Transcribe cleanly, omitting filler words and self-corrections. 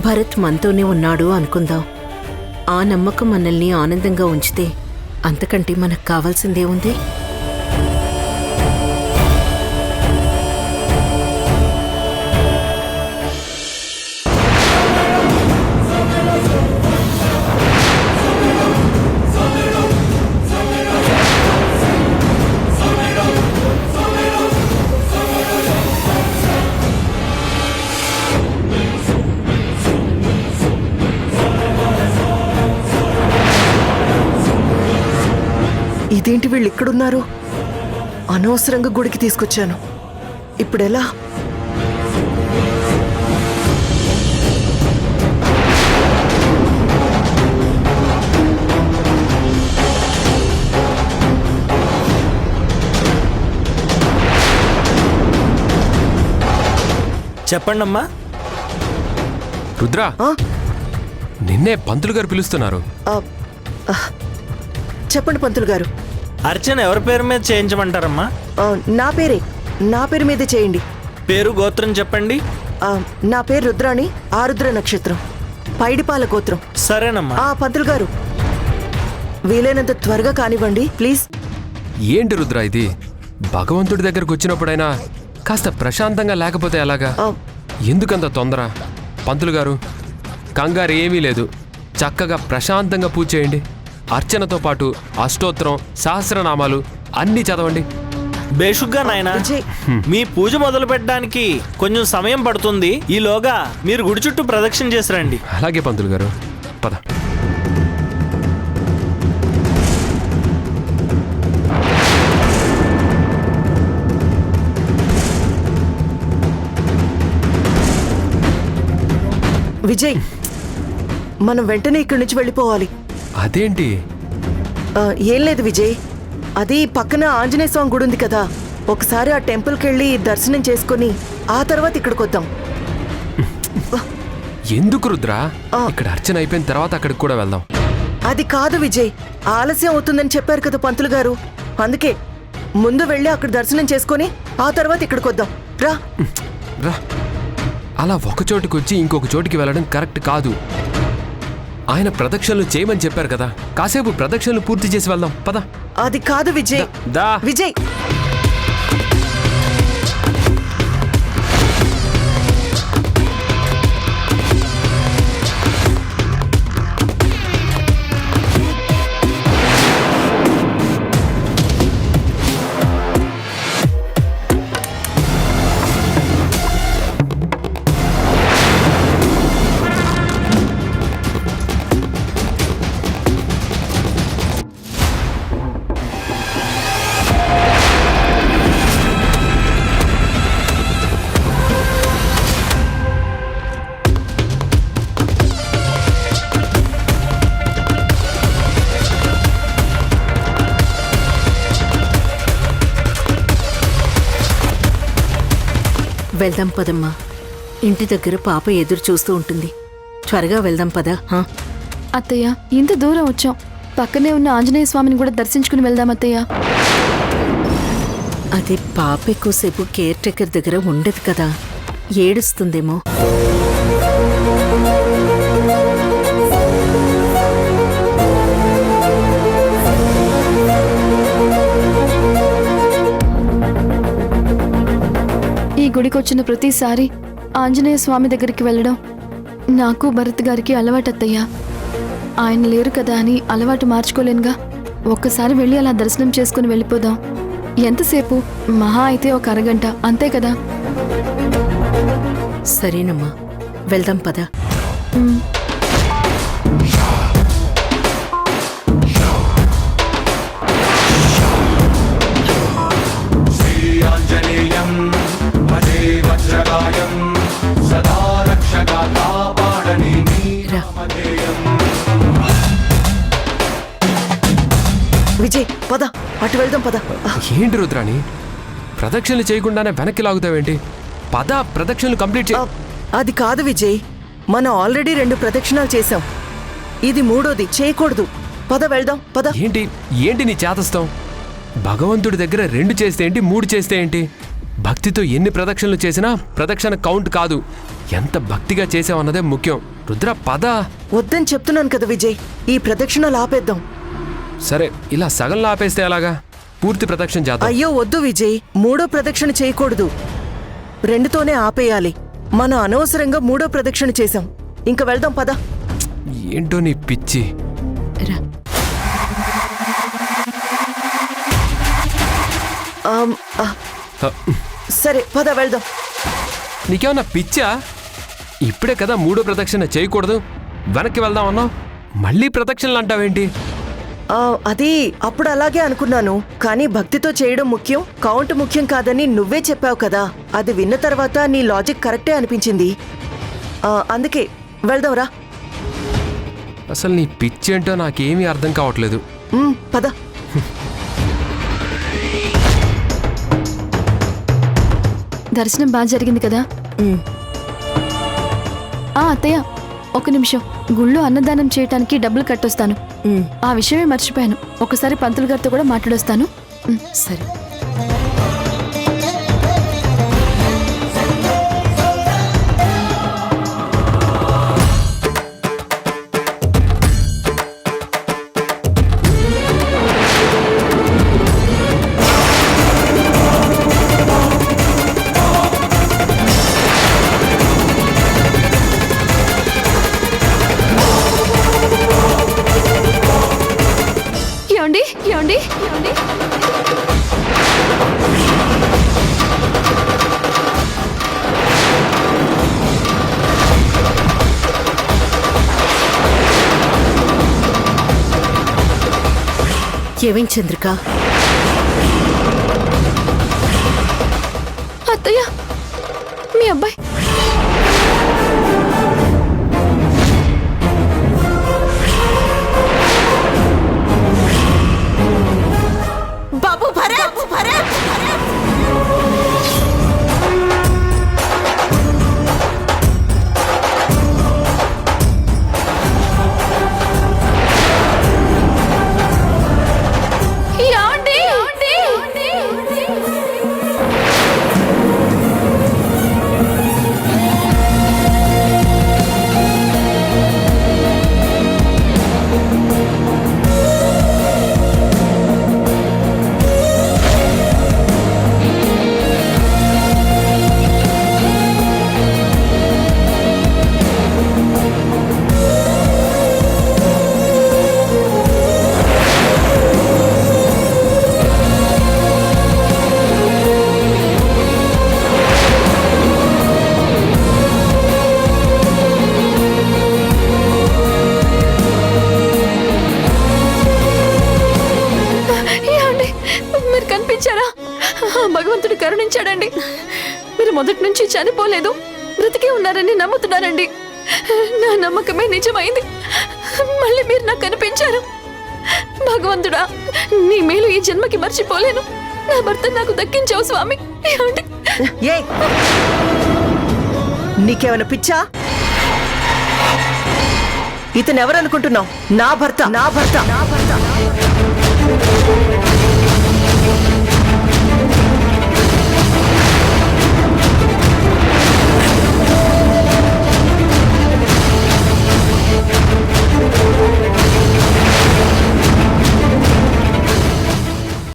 భరత్ మనతోనే ఉన్నాడు అనుకుందాం. ఆ నమ్మకం మనల్ని ఆనందంగా ఉంచితే అంతకంటే మనకు కావాల్సిందేముంది? ఇదేంటి వీళ్ళు ఇక్కడున్నారు? అనవసరంగా గుడికి తీసుకొచ్చాను. ఇప్పుడెలా? చెప్పండమ్మా. రుద్రా, నిన్నే పంతులు గారు పిలుస్తున్నారు. చెప్పండి పంతులు గారు. అర్చన ఎవరి పేరు మీద చేయించమంటారమ్మా? నా పేరు మీదే చేయండి. పేరు గోత్రం చెప్పండి. నా పేరు రుద్రాణి, ఆరుద్ర నక్షత్రం, పైడిపాల గోత్రం. సరేనమ్మా. పంతులు గారు, వీలైనంత త్వరగా కానివ్వండి ప్లీజ్. ఏంటి రుద్రా ఇది? భగవంతుడి దగ్గరకు వచ్చినప్పుడైనా కాస్త ప్రశాంతంగా లేకపోతే ఎలాగా? ఎందుకంత తొందర? పంతులు గారు, కంగారు ఏమీ లేదు. చక్కగా ప్రశాంతంగా పూజ చేయండి. అర్చనతో పాటు అష్టోత్తరం, సహస్రనామాలు అన్నీ చదవండి. బేషుగ్గా నాయనా. మీ పూజ మొదలు పెట్టడానికి కొంచెం సమయం పడుతుంది. ఈలోగా మీరు గుడి చుట్టూ ప్రదక్షిణ చేసి రండి. అలాగే పంతులు గారు, పద. విజయ్, మనం వెంటనే ఇక్కడి నుంచి వెళ్ళిపోవాలి. అదేంటి? ఏం లేదు విజయ్, అది పక్కన ఆంజనేయ స్వామి గుడి ఉంది కదా, ఒకసారి ఆ టెంపుల్కి వెళ్ళి దర్శనం చేసుకుని ఆ తర్వాత ఇక్కడికి వద్దాం. ఎందుకు రుద్రా? ఇక్కడ అర్చన అయిపోయిన తర్వాత అక్కడికి కూడా వెళ్దాం. అది కాదు విజయ్, ఆలస్యం అవుతుందని చెప్పారు కదా పంతులు గారు, అందుకే ముందు వెళ్ళి అక్కడ దర్శనం చేసుకుని ఆ తర్వాత ఇక్కడికి వద్దాం. రా రా. అలా ఒక చోటుకి వచ్చి ఇంకొక చోటికి వెళ్ళడం కరెక్ట్ కాదు. ఆయన ప్రదక్షిణలు చేయమని చెప్పారు కదా, కాసేపు ప్రదక్షిణలు పూర్తి చేసి వెళ్దాం, పద. అది కాదు విజయ్. దా విజయ్, వెళ్దాం పదమ్మా. ఇంటి దగ్గర పాప ఎదురు చూస్తూ ఉంటుంది. త్వరగా వెళ్దాం పద. అత్తయ్య, ఇంత దూరం వచ్చాం, పక్కనే ఉన్న ఆంజనేయ స్వామిని కూడా దర్శించుకుని వెళ్దాం అత్తయ్య. అది పాప ఎక్కువసేపు కేర్ టేకర్ దగ్గర ఉండదు కదా, ఏడుస్తుందేమో. ఈ గుడికొచ్చిన ప్రతిసారి ఆంజనేయ స్వామి దగ్గరికి వెళ్ళడం నాకు భరత్ గారికి అలవాటు అత్తయ్య. ఆయన లేరు కదా అని అలవాటు మార్చుకోలేనుగా. ఒక్కసారి వెళ్ళి అలా దర్శనం చేసుకుని వెళ్ళిపోదాం. ఎంతసేపు? మహా అయితే ఒక అరగంట, అంతే కదా. సరేనమ్మా, వెళ్దాం పద. విజయ్ పద, అటు వెళ్దాం పద. ఏంటి రుద్రాణి, ప్రదక్షిణలు చేయకుండానే వెనక్కి లాగుతావేంటి? పద, ప్రదక్షిణలు కంప్లీట్ చే. అది కాదు విజయ్, మనం ఆల్రెడీ 2 ప్రదక్షిణాలు చేశాం, ఇది 3వది చేయకూడదు. పద వెళ్దాం పద. ఏంటి నీ చేతస్తాం? భగవంతుడి దగ్గర 2 చేస్తే ఏంటి, 3 చేస్తే ఏంటి? భక్తితో ఎన్ని ప్రదక్షిణలు చేసినా ప్రదక్షిణ కౌంట్ కాదు, ఎంత భక్తిగా చేసావన్నదే ముఖ్యం. రుద్ర పద. వద్దని చెప్తున్నాను కదా విజయ్, ఈ ప్రదక్షిణలు ఆపేద్దాం. సరే, ఇలా సగంలో ఆపేస్తే ఎలాగా? పూర్తి ప్రదక్షిణ చేద్దాం. అయ్యో వద్దు విజయ్, 3వ ప్రదక్షిణ చేయకూడదు, 2తోనే ఆపేయాలి. మనం అనవసరంగా 3వ ప్రదక్షిణ చేశాం. ఇంక వెళ్దాం పద. ఏంటో నీ పిచ్చి. రా. హ, సరే పద వెళ్దాం. నీకేమన్నా పిచ్చా? ఇప్పుడే కదా 3వ ప్రదక్షిణ చేయకూడదు, వెనక్కి వెళ్దాం అన్నావు, మళ్ళీ ప్రదక్షిణలు అంటావేంటి? అది అప్పుడు అలాగే అనుకున్నాను, కానీ భక్తితో చేయడం ముఖ్యం, కౌంట్ ముఖ్యం కాదని నువ్వే చెప్పావు కదా. అది విన్న తర్వాత నీ లాజిక్ కరెక్టే అనిపించింది. అందుకే వెళ్దాం రా. అసలు నీ పిచ్చి ఏంటో నాకేమీ అర్థం కావట్లేదు. పద. దర్శనం బాగా జరిగింది కదా? అత్తయ్య, ఒక నిమిషం. గుళ్ళో అన్నదానం చేయటానికి డబ్బులు కట్టొస్తాను. ఆ విషయమే మర్చిపోయాను. ఒకసారి పంతులు గారితో కూడా మాట్లాడొస్తాను. సరే. ఏమండి ఏమండి ఏమండి ఏమేం చంద్రిక? అత్తయ్య, మీ అబ్బాయి. బాబు భరత్, భరత్, ఏమండి? మీరు కనిపించారా? భగవంతుడు కరుణించాడండి. మీరు మొదటి నుంచి చనిపోలేదు, బ్రతికే ఉన్నారని నమ్ముతున్నారండి. నా నమ్మకమే నిజమైంది. మళ్ళీ మీరు నాకు కనిపించారు. భగవంతుడా, నీ మేలు ఈ జన్మకి మర్చిపోలేను. నా భర్త నాకు దక్కించావు స్వామి. నీకేమైనా పిచ్చా? ఇతను ఎవరనుకుంటున్నావు? నా భర్త, నా భర్త, నా భర్త.